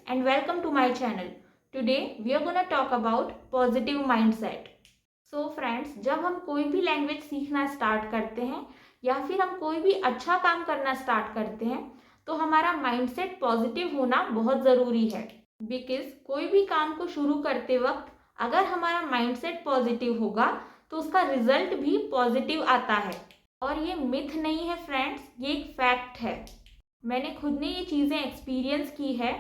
and welcome to my channel. Today we are going to talk about positive mindset. So friends, जब हम कोई भी language सीखना start करते हैं या फिर हम कोई भी अच्छा काम करना स्टार्ट करते हैं तो हमारा माइंडसेट पॉजिटिव होना बहुत ज़रूरी है। बिकॉज कोई भी काम को शुरू करते वक्त अगर हमारा माइंडसेट पॉजिटिव होगा तो उसका रिजल्ट भी पॉजिटिव आता है। और ये मिथ नहीं है फ्रेंड्स, ये एक फैक्ट है। मैंने खुद ने ये चीज़ें एक्सपीरियंस की है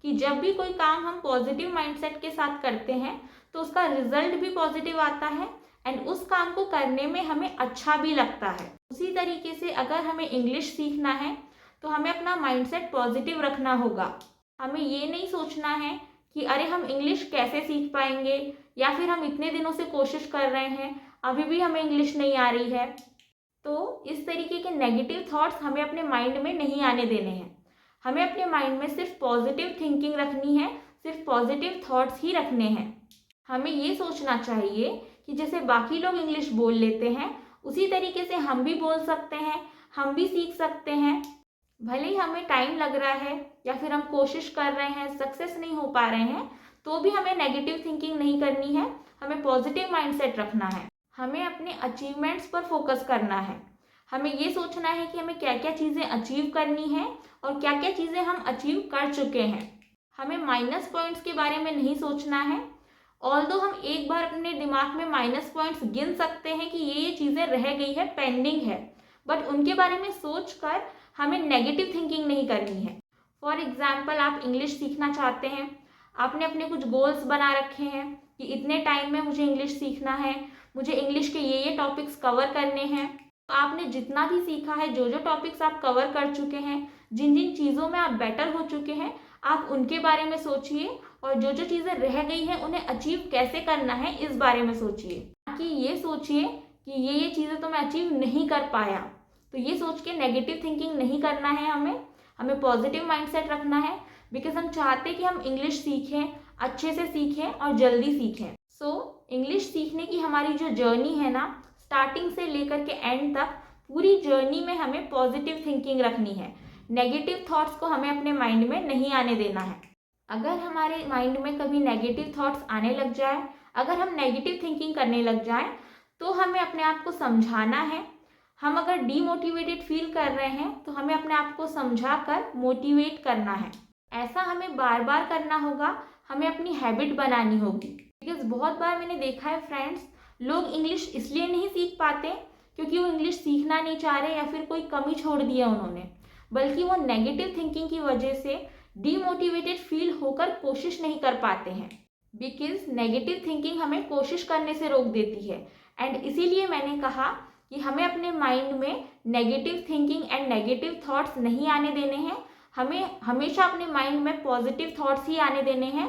कि जब भी कोई काम हम पॉजिटिव माइंडसेट के साथ करते हैं तो उसका रिजल्ट भी पॉजिटिव आता है एंड उस काम को करने में हमें अच्छा भी लगता है। उसी तरीके से अगर हमें इंग्लिश सीखना है तो हमें अपना माइंडसेट पॉजिटिव रखना होगा। हमें ये नहीं सोचना है कि अरे हम इंग्लिश कैसे सीख पाएंगे या फिर हम इतने दिनों से कोशिश कर रहे हैं अभी भी हमें इंग्लिश नहीं आ रही है। तो इस तरीके के नेगेटिव थॉट्स हमें अपने माइंड में नहीं आने देने हैं। हमें अपने माइंड में सिर्फ पॉजिटिव थिंकिंग रखनी है, सिर्फ पॉजिटिव थॉट्स ही रखने हैं। हमें ये सोचना चाहिए कि जैसे बाकी लोग इंग्लिश बोल लेते हैं उसी तरीके से हम भी बोल सकते हैं, हम भी सीख सकते हैं। भले ही हमें टाइम लग रहा है या फिर हम कोशिश कर रहे हैं, सक्सेस नहीं हो पा रहे हैं, तो भी हमें नेगेटिव थिंकिंग नहीं करनी है, हमें पॉजिटिव माइंडसेट रखना है। हमें अपने अचीवमेंट्स पर फोकस करना है। हमें ये सोचना है कि हमें क्या क्या चीज़ें अचीव करनी है और क्या क्या चीज़ें हम अचीव कर चुके हैं। हमें माइनस पॉइंट्स के बारे में नहीं सोचना है। ऑल्दो हम एक बार अपने दिमाग में माइनस पॉइंट्स गिन सकते हैं कि ये चीज़ें रह गई है, पेंडिंग है, बट उनके बारे में सोचकर हमें नेगेटिव थिंकिंग नहीं करनी है। फॉर एग्जाम्पल, आप इंग्लिश सीखना चाहते हैं, आपने अपने कुछ गोल्स बना रखे हैं कि इतने टाइम में मुझे इंग्लिश सीखना है, मुझे इंग्लिश के ये टॉपिक्स कवर करने हैं। तो आपने जितना भी सीखा है, जो जो टॉपिक्स आप कवर कर चुके हैं, जिन जिन चीज़ों में आप बेटर हो चुके हैं, आप उनके बारे में सोचिए और जो जो चीज़ें रह गई हैं उन्हें अचीव कैसे करना है इस बारे में सोचिए। ताकि ये सोचिए कि ये चीज़ें तो मैं अचीव नहीं कर पाया, तो ये सोच के नेगेटिव थिंकिंग नहीं करना है। हमें पॉजिटिव माइंडसेट रखना है। बिकॉज हम चाहते कि हम इंग्लिश सीखें, अच्छे से सीखें और जल्दी सीखें। सो इंग्लिश सीखने की हमारी जो जर्नी है ना, स्टार्टिंग से लेकर के एंड तक पूरी जर्नी में हमें पॉजिटिव थिंकिंग रखनी है। नेगेटिव थॉट्स को हमें अपने माइंड में नहीं आने देना है। अगर हमारे माइंड में कभी नेगेटिव थॉट्स आने लग जाए, अगर हम नेगेटिव थिंकिंग करने लग जाएं, तो हमें अपने आप को समझाना है। हम अगर डीमोटिवेटेड फील कर रहे हैं तो हमें अपने आप को समझा कर मोटिवेट करना है। ऐसा हमें बार बार करना होगा, हमें अपनी हैबिट बनानी होगी। बिकॉज बहुत बार मैंने देखा है फ्रेंड्स, लोग इंग्लिश इसलिए नहीं सीख पाते क्योंकि वो इंग्लिश सीखना नहीं चाह रहे या फिर कोई कमी छोड़ दिया उन्होंने, बल्कि वो नेगेटिव थिंकिंग की वजह से डीमोटिवेटेड फील होकर कोशिश नहीं कर पाते हैं। बिकॉज नेगेटिव थिंकिंग हमें कोशिश करने से रोक देती है। एंड इसीलिए मैंने कहा कि हमें अपने माइंड में negative thinking and negative thoughts नहीं आने देने हैं। हमें हमेशा अपने माइंड में पॉजिटिव थॉट्स ही आने देने हैं।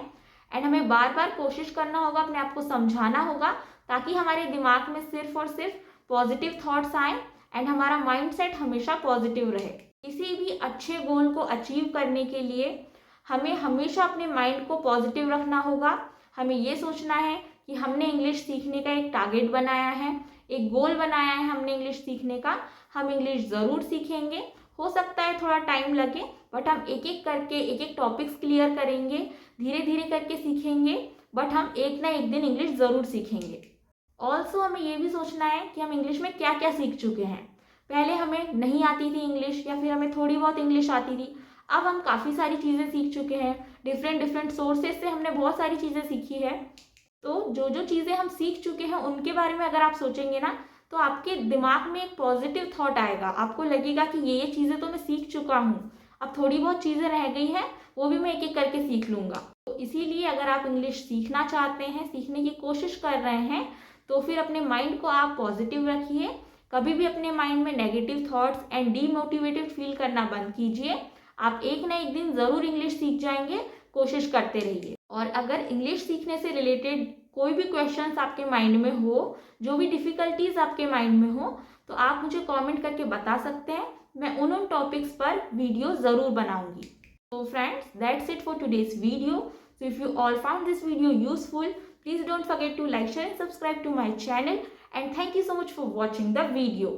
एंड हमें बार बार कोशिश करना होगा, अपने आप को समझाना होगा, ताकि हमारे दिमाग में सिर्फ और सिर्फ पॉजिटिव थॉट्स आए एंड हमारा माइंडसेट हमेशा पॉजिटिव रहे। किसी भी अच्छे गोल को अचीव करने के लिए हमें हमेशा अपने माइंड को पॉजिटिव रखना होगा। हमें ये सोचना है कि हमने इंग्लिश सीखने का एक टारगेट बनाया है, एक गोल बनाया है हमने इंग्लिश सीखने का। हम इंग्लिश ज़रूर सीखेंगे, हो सकता है थोड़ा टाइम लगे, बट हम एक एक करके एक एक टॉपिक्स क्लियर करेंगे, धीरे धीरे करके सीखेंगे, बट हम एक ना एक दिन इंग्लिश ज़रूर सीखेंगे। ऑल्सो हमें ये भी सोचना है कि हम इंग्लिश में क्या क्या सीख चुके हैं। पहले हमें नहीं आती थी इंग्लिश या फिर हमें थोड़ी बहुत इंग्लिश आती थी, अब हम काफ़ी सारी चीज़ें सीख चुके हैं। डिफरेंट सोर्सेज से हमने बहुत सारी चीज़ें सीखी है। तो जो जो चीज़ें हम सीख चुके हैं उनके बारे में अगर आप सोचेंगे ना, तो आपके दिमाग में एक पॉजिटिव थॉट आएगा। आपको लगेगा कि ये चीज़ें तो मैं सीख चुका हूँ, अब थोड़ी बहुत चीज़ें रह गई हैं, वो भी मैं एक एक करके सीख लूँगा। तो इसीलिए अगर आप इंग्लिश सीखना चाहते हैं, सीखने की कोशिश कर रहे हैं, तो फिर अपने माइंड को आप पॉजिटिव रखिए। कभी भी अपने माइंड में negative thoughts and demotivated feel करना बंद कीजिए। आप एक ना एक दिन ज़रूर इंग्लिश सीख जाएंगे, कोशिश करते रहिए। और अगर इंग्लिश सीखने से रिलेटेड कोई भी क्वेश्चंस आपके माइंड में हो, जो भी डिफ़िकल्टीज आपके माइंड में हो, तो आप मुझे कमेंट करके बता सकते हैं। मैं उन टॉपिक्स पर वीडियो ज़रूर बनाऊंगी। So friends, that's it for today's video. So if you all found this video useful, please don't forget to like, share and subscribe to my channel. And thank you so much for watching the video.